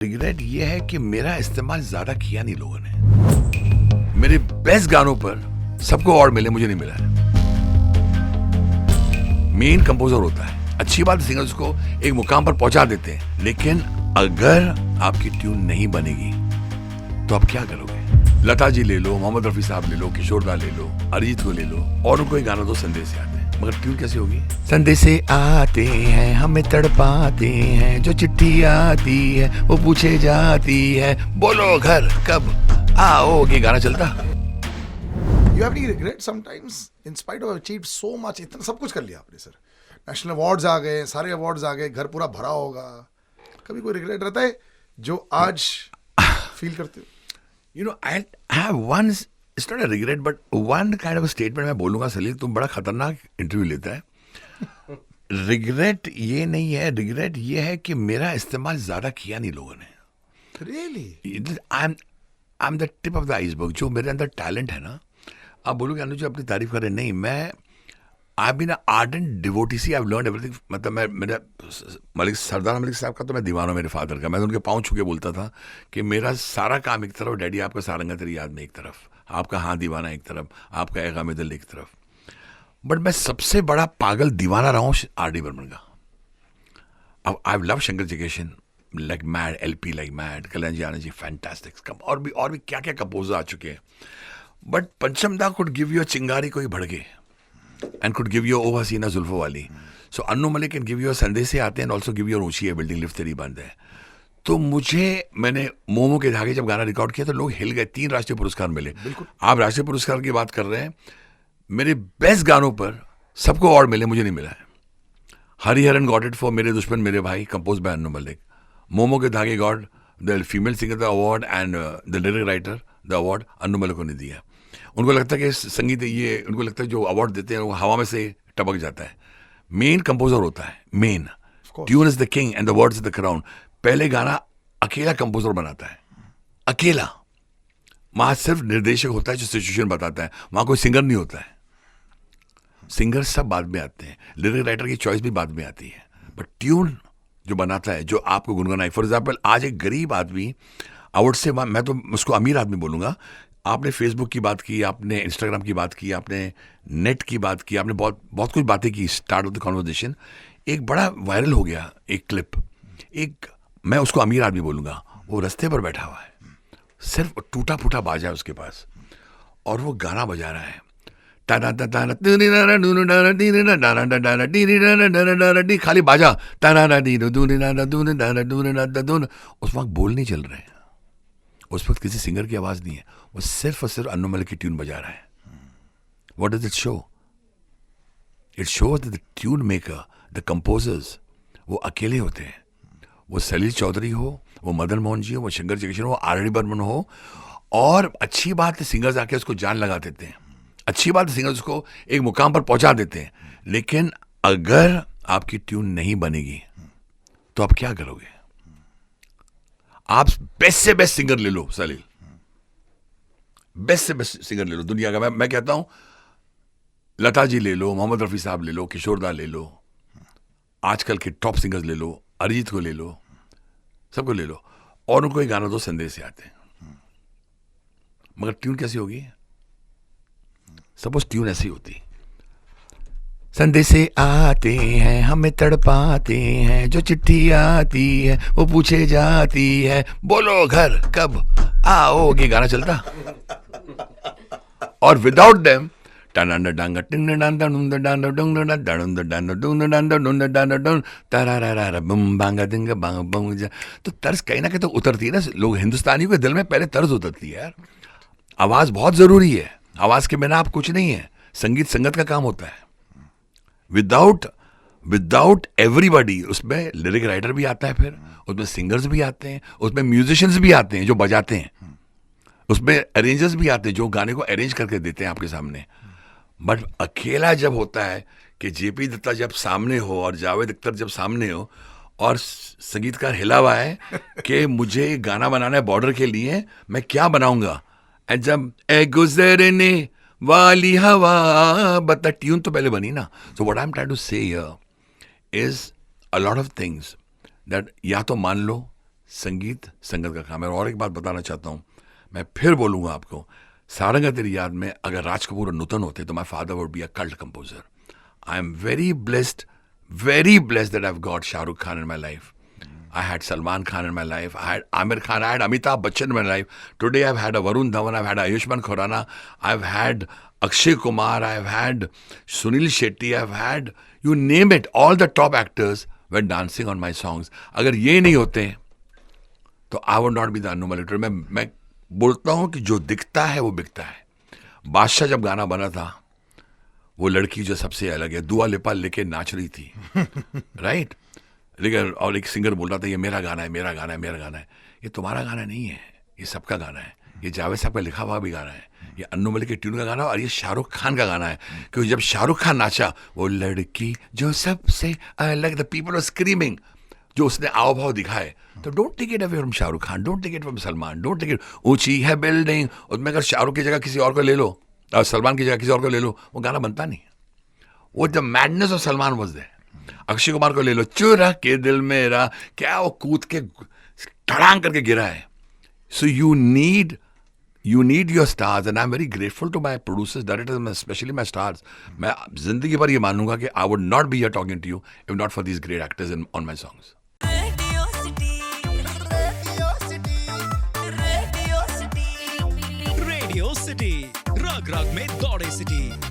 Regret ये है कि मेरा इस्तेमाल ज्यादा किया नहीं लोगों ने। मेरे बेस्ट गानों पर सबको अवार्ड मिले, मुझे नहीं मिला है। मेन कंपोजर होता है, अच्छी बात सिंगर्स को एक मुकाम पर पहुंचा देते हैं, लेकिन अगर आपकी ट्यून नहीं बनेगी तो आप क्या करोगे? लता जी ले लो, मोहम्मद रफी साहब ले लो, किशोर दा ले लो, अरिजीत को ले लो, और उनको एक गाना दो संदेश से आते हैं, मगर ट्यून कैसी होगी? संदेश से आते हैं हमें तड़पाते हैं, जो चिट्ठी आती है वो पूछे जाती है, बोलो घर कब आओगे, गाना चलता। You have any regret sometimes in spite of achieved so much? इतना सब कुछ कर लिया आपने सर, नेशनल अवार्ड्स आ गए, सारे अवार्ड्स आ गए, घर पूरा भरा होगा, कभी कोई रिग्रेट रहता है जो आज फील करते हो? You know, I have one, it's not a regret, but one kind of a statement मैं बोलूंगा। सलील, तुम बड़ा खतरनाक इंटरव्यू लेता है। रिग्रेट ये नहीं है, रिग्रेट ये है कि मेरा इस्तेमाल ज्यादा किया नहीं लोगों ने। Really? I am the tip of the iceberg. जो मेरे अंदर टैलेंट है ना, आप बोलोगे अनुज अपनी तारीफ करें, नहीं, मैं I been ardent devotees, I learn everything. मतलब मैं मेरा सरदार मलिक साहब का तो मैं दीवाना, मेरे फादर का। मैं तो उनके पाँव छू के बोलता था कि मेरा सारा काम एक तरफ, डैडी आपका सारंगा तेरी याद में एक तरफ, आपका हाँ दीवाना एक तरफ, आपका ए गम दिल एक तरफ। बट मैं सबसे बड़ा पागल दीवाना रहा हूँ आर.डी. बर्मन का। अब I love Shankar Jaikishan like mad, LP like mad, Kalyan ji Anand ji fantastic, और भी क्या क्या कंपोजर आ चुके हैं। बट पंचम दा कुड गिव यू चिंगारी कोई भड़के and could give you ओ हसीना जुल्फों वाली। So Annu Malik can give you संदेश से आते हैं and also give you ऊंची है बिल्डिंग लिफ्ट तेरी बंद है। तो मैंने मोमो के धागे जब गाना रिकॉर्ड किया तो लोग हिल गए, 3 राष्ट्रीय पुरस्कार मिले। आप राष्ट्रीय पुरस्कार की बात कर रहे हैं, मेरे बेस्ट गानों पर सबको अवार्ड मिले, मुझे नहीं मिला है। हरिहरन गॉट इट फॉर मेरे दुश्मन मेरे भाई, कंपोज बाय अन्नू मलिक। मोमो के धागे God the female singer the award and the lyric writer the award Annu Malik को नहीं दिया। उनको लगता है कि संगीत, ये उनको लगता है जो अवार्ड देते हैं वो हवा में से टपक जाता है। मेन कंपोजर होता है, main tune is the king and the words is the crown. पहले गाना अकेला कंपोजर बनाता है, अकेला। वहां सिर्फ निर्देशक होता है जो सिचुएशन बताता है, वहां कोई सिंगर नहीं होता है। सिंगर सब बाद में आते हैं, लिरिक राइटर की चॉइस भी बाद में आती है, बट ट्यून जो बनाता है, जो आपको गुनगुनाए। फॉर एग्जाम्पल, आज एक गरीब आदमी, आई वुड से, मैं तो उसको अमीर आदमी बोलूंगा। आपने फेसबुक की बात की, आपने इंस्टाग्राम की बात की, आपने नेट की बात की, आपने बहुत कुछ बातें की। स्टार्ट ऑफ द कॉन्वर्जेशन एक बड़ा वायरल हो गया एक क्लिप, एक, मैं उसको अमीर आदमी बोलूँगा। वो रास्ते पर बैठा हुआ है, सिर्फ टूटा फूटा बाजा है उसके पास, और वो गाना बजा रहा है, खाली बाजा। उस वक्त बोल नहीं चल रहे हैं, उस वक्त किसी सिंगर की आवाज नहीं है, वो सिर्फ और सिर्फ अन्नू मलिक की ट्यून बजा रहा है। What does it show? It shows that the tune maker, the composers, वो अकेले होते हैं। वो सलील चौधरी हो, वो मदन मोहन जी हो, वो शंकर जयकिशन हो, आर.डी. बर्मन हो। और अच्छी बात है सिंगर्स आके उसको जान लगा देते हैं, अच्छी बात है सिंगर्स उसको एक मुकाम पर पहुंचा देते हैं, लेकिन अगर आपकी ट्यून नहीं बनेगी तो आप क्या करोगे? आप बेस्ट से बेस्ट सिंगर ले लो सलील, बेस्ट से बेस्ट सिंगर ले लो दुनिया का। मैं कहता हूं लता जी ले लो, मोहम्मद रफी साहब ले लो, किशोर दा ले लो, आजकल के टॉप सिंगर्स ले लो, अरिजीत को ले लो, सबको ले लो, और उनको एक गाना दो संदेश से आते हैं, मगर ट्यून कैसी होगी? सपोज ट्यून ऐसी होती, संदेश से आते हैं हमें तड़पाते हैं, जो चिट्ठी आती है वो पूछे जाती है, बोलो घर कब आओगे, गाना चलता। और विदाउट देम तो तर्ज कहीं ना कहीं तो उतरती है ना। लोग, हिंदुस्तानियों के दिल में पहले तर्ज उतरती है यार। आवाज बहुत जरूरी है, आवाज के बिना आप कुछ नहीं है। संगीत संगत का काम होता है। विदाउट एवरीबडी, उसमें लिरिक राइटर भी आता है, फिर उसमें सिंगर्स भी आते हैं, उसमें म्यूजिशियंस भी आते हैं जो बजाते हैं, उसमें अरेंजर्स भी आते हैं जो गाने को अरेंज करके देते हैं आपके सामने। बट अकेला जब होता है कि जेपी दत्ता जब सामने हो और जावेद अख्तर जब सामने हो और संगीतकार हिला हुआ है कि मुझे गाना बनाना है बॉर्डर के लिए, मैं क्या बनाऊंगा, एंड जब ए गुजरने वाली हवा, बट द ट्यून तो पहले बनी ना। So what I am trying to say here is a lot of things that या तो मान लो संगीत संगत का काम है। और एक बात बताना चाहता हूँ, मैं फिर बोलूँगा आपको, सारंगा तेरी याद में अगर राज कपूर और नुतन होते तो my father would be a cult composer. I am very blessed that I've got Shah Rukh Khan in my life. I had Salman Khan in my life. I had Amir Khan. I had Amitabh Bachchan in my life. Today I've had a Varun Dhawan. I've had Ayushmann Khurrana. I've had Akshay Kumar. I've had Sunil Shetty. I've had, you name it, all the top actors were dancing on my songs. अगर ये नहीं होते तो I would not be the Annu Malik. मैं बोलता हूँ कि जो दिखता है वो बिकता है। बादशाह जब गाना बना था, वो लड़की जो सबसे अलग है, दुआ लिपा लेके नाच रही थी, राइट? लेकिन और एक सिंगर बोल रहा था ये मेरा गाना है, मेरा गाना है, मेरा गाना है। ये तुम्हारा गाना नहीं है, ये सबका गाना है। ये जावेद साहब का लिखा हुआ भी गाना है, ये अन्नू मलिक के ट्यून का गाना है, और ये शाहरुख खान का गाना है। क्योंकि जब शाहरुख खान नाचा, वो लड़की जो सबसे अलग, द पीपल आर स्क्रीमिंग, जो उसने आओ भाव दिखाए, तो don't take it away from Shahrukh Khan, don't take it from Salman, don't take it. ऊंची है बिल्डिंग, उसमें अगर शाहरुख की जगह किसी और को ले लो, सलमान की जगह किसी और को ले लो, वो गाना बनता नहीं। वो the madness of Salman was there. Akshay Kumar को ले लो, चुरा के दिल मेरा, क्या वो कूद के टड़ांग करके गिरा है। So you need your stars, and I am very grateful to my producers, directors, specially my stars. मैं जिंदगी भर ये मानूंगा कि I would not be here talking to you if not for these great actors on my songs. Radio city रग रग में दौड़े सिटी।